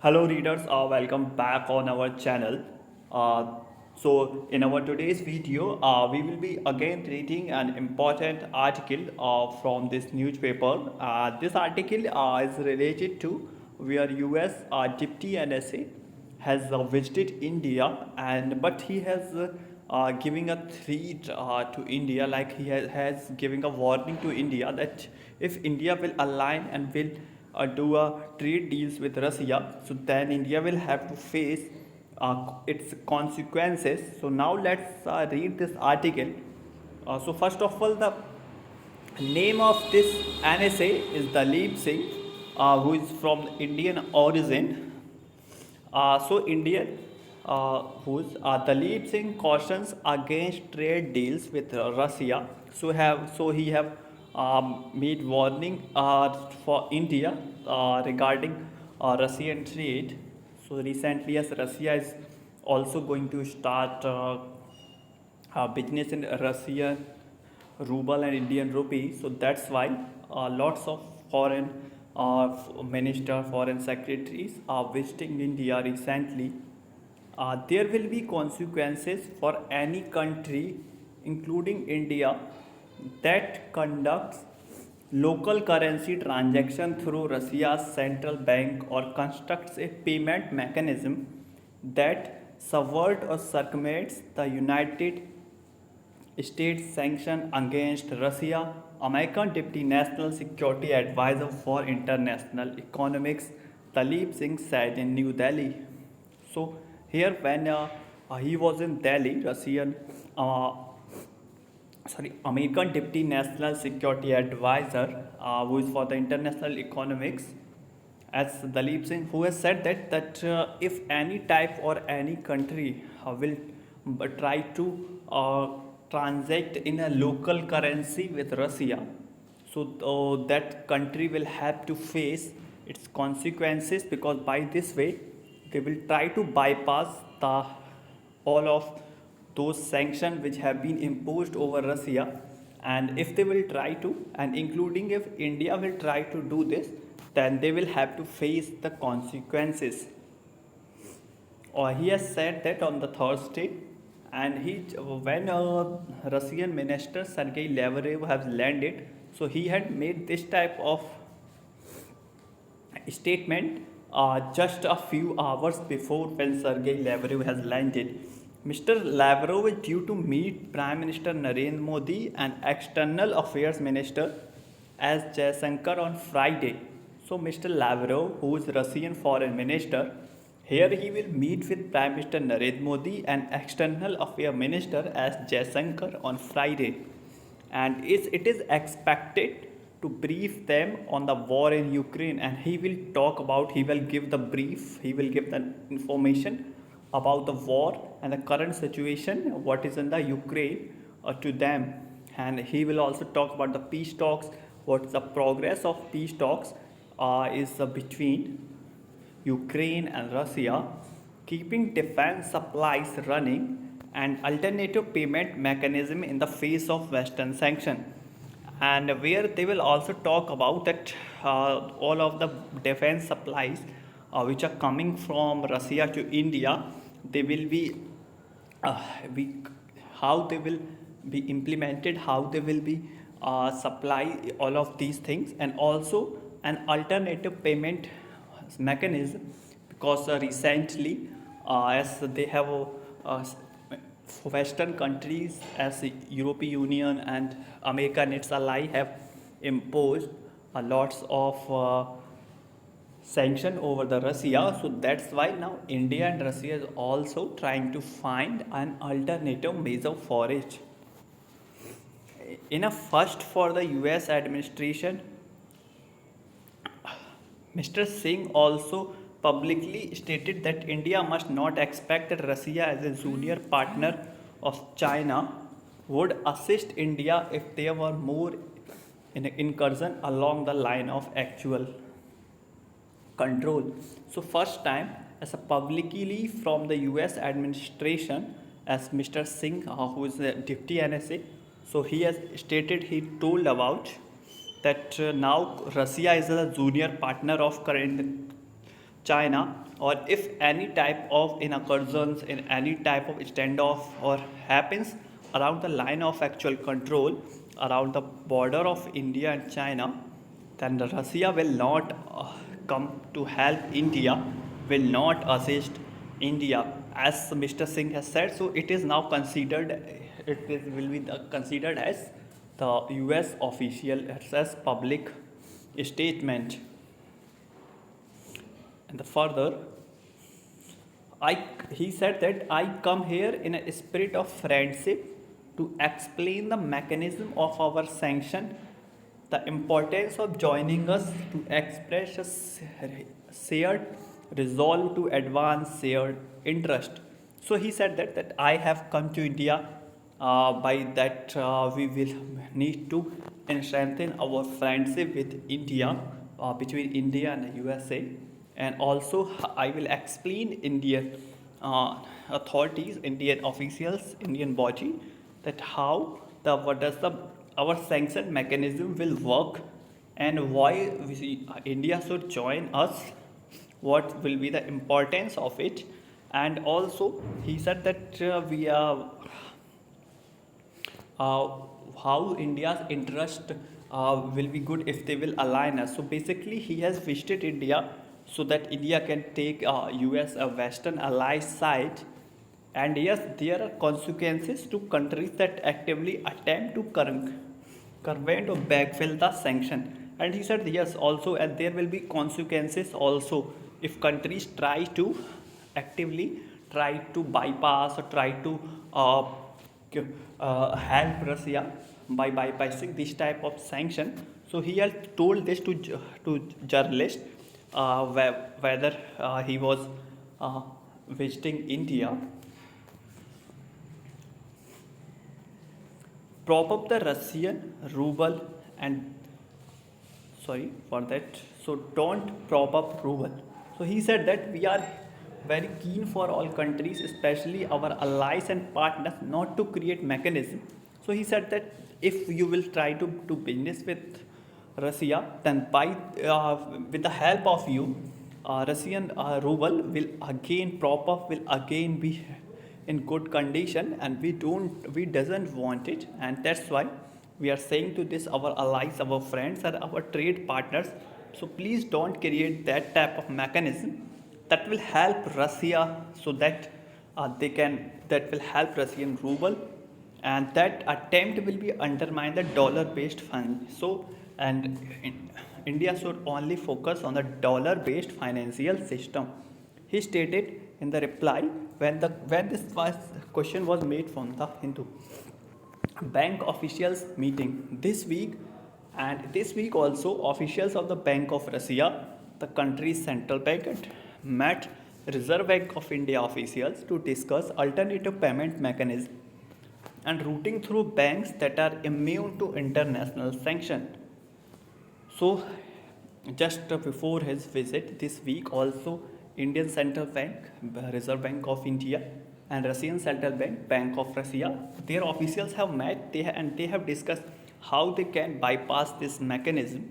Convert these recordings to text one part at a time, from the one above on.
Hello readers, welcome back on our channel. In our today's video, we will be again reading an important article from this newspaper. This article is related to where US Deputy NSA has visited India, and but he has giving a threat to India, like has giving a warning to India that if India will align and will do a trade deals with Russia, so then India will have to face its consequences. So now let's read this article. So first of all, the name of this NSA is Dalip Singh, who is from Indian origin. Indian, who's Dalip Singh cautions against trade deals with Russia. He have made warning for India regarding Russian trade. So recently, as Russia is also going to start business in Russia ruble and Indian rupee. So that's why lots of foreign foreign secretaries are visiting India recently. There will be consequences for any country, including India, that conducts local currency transaction through Russia's central bank or constructs a payment mechanism that subvert or circumvents the United States sanction against Russia. American Deputy National Security Advisor for International Economics Talib Singh said in New Delhi. So here, when he was in Delhi, uh, American Deputy National Security Advisor, who is for the international economics, as Dalip Singh, who has said that if any type or any country will try to transact in a local currency with Russia, so that country will have to face its consequences, because by this way they will try to bypass the all of those sanctions which have been imposed over Russia. And if they will try to, and including if India will try to do this, then they will have to face the consequences. Or he has said that on the Thursday, and he when Russian Minister Sergei Lavrov has landed, so he had made this type of statement just a few hours before when Sergei Lavrov has landed. Mr. Lavrov is due to meet Prime Minister Narendra Modi and External Affairs Minister as Jaishankar on Friday. So Mr. Lavrov, who is Russian Foreign Minister, here he will meet with Prime Minister Narendra Modi and External Affairs Minister as Jaishankar on Friday, and it is expected to brief them on the war in Ukraine, and he will give the brief, he will give the information about the war and the current situation, what is in the Ukraine to them. And he will also talk about the peace talks, what is the progress of peace talks is between Ukraine and Russia, keeping defense supplies running, and alternative payment mechanism in the face of Western sanction. And where they will also talk about that all of the defense supplies which are coming from Russia to India, they will be uh, we, how they will be implemented, how they will be supply all of these things, and also an alternative payment mechanism, because recently as they have Western countries as the European Union and America and its ally have imposed lots of sanction over the Russia. So that's why now India and Russia is also trying to find an alternative measure for it. In a first for the US administration, Mr. Singh also publicly stated that India must not expect that Russia, as a junior partner of China, would assist India if there were more incursion along the line of actual control. So first time as a publicly from the US administration, as Mr. Singh, who is the deputy NSA, so he has stated, he told about that now Russia is a junior partner of current China, or if any type of incursions in any type of standoff or happens around the line of actual control around the border of India and China, then Russia will not come to help India, will not assist India, as Mr. Singh has said. So it is now considered, will be considered as the U.S. official as public statement. And the further, he said that I come here in a spirit of friendship to explain the mechanism of our sanction, the importance of joining us to express a shared resolve to advance shared interest. So he said that I have come to India, by that we will need to strengthen our friendship with India, between India and the USA, and also I will explain Indian authorities, Indian officials, Indian body, that how the what does the our sanction mechanism will work, and why India should join us, what will be the importance of it. And also he said that we are uh, how India's interest will be good if they will align us. So basically, he has visited India so that India can take US a Western ally side. And yes, there are consequences to countries that actively attempt to prevent or backfill the sanction. And he said yes, also, and there will be consequences also if countries try to actively try to bypass or try to help Russia by bypassing this type of sanction. So he has told this to journalists, whether he was visiting India. Prop up the Russian ruble and sorry for that. So don't prop up ruble. So he said that we are very keen for all countries, especially our allies and partners, not to create mechanism. So he said that if you will try to do business with Russia, then by with the help of you, Russian ruble will again prop up, will again be in good condition, and we doesn't want it, and that's why we are saying to this our allies, our friends, and our trade partners. So please don't create that type of mechanism that will help Russia, so that that will help Russian ruble, and that attempt will be undermine the dollar based fund. So and India should only focus on the dollar based financial system, he stated in the reply when this question was made from the Hindu. Bank officials meeting this week, and this week also officials of the Bank of Russia, the country's central bank, met Reserve Bank of India officials to discuss alternative payment mechanism and routing through banks that are immune to international sanction. So just before his visit this week, also Indian Central Bank, Reserve Bank of India, and Russian Central Bank, Bank of Russia, their officials have met, and they have discussed how they can bypass this mechanism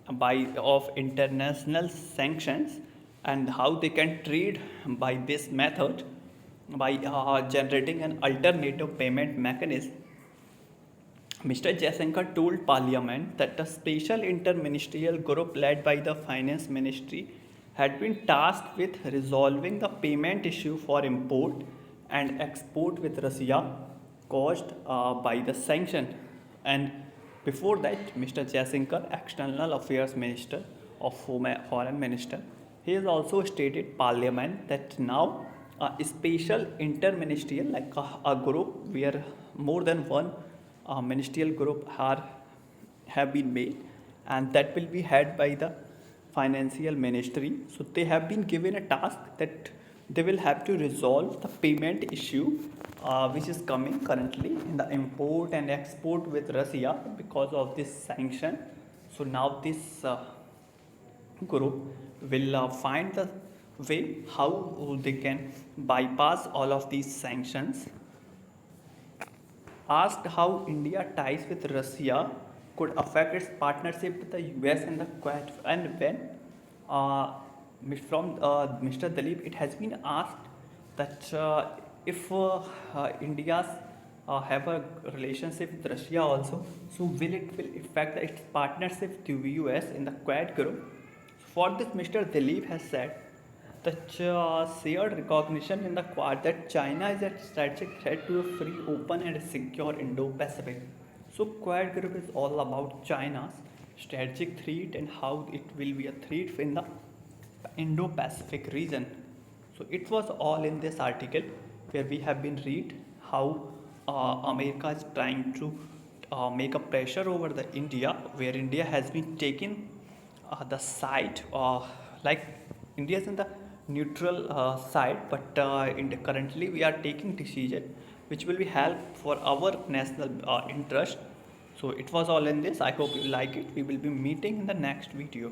of international sanctions, and how they can trade by this method by generating an alternative payment mechanism. Mr. Jaishankar told Parliament that a special interministerial group led by the Finance Ministry had been tasked with resolving the payment issue for import and export with Russia caused by the sanction. And before that, Mr. Jaishankar, External Affairs Minister of Foreign Minister, he has also stated Parliament that now a special interministerial, like a group where more than one ministerial group have been made, and that will be head by the financial ministry. So they have been given a task that they will have to resolve the payment issue which is coming currently in the import and export with Russia because of this sanction. So now this group will find the way how they can bypass all of these sanctions. Asked how India ties with Russia could affect its partnership with the US and the Quad, and when uh, from Mr. Dalip, it has been asked that if India's have a relationship with Russia also, so will affect its partnership with the US in the Quad group? For this, Mr. Dalip has said that shared recognition in the Quad that China is a strategic threat to a free, open, and secure Indo-Pacific. So, Quad group is all about China's strategic threat and how it will be a threat in the Indo-Pacific region. So it was all in this article where we have been read how America is trying to make a pressure over the India, where India has been taking the side, like India is in the neutral side, but currently we are taking decision which will be help for our national interest. So it was all in this. I hope you like it. We will be meeting in the next video.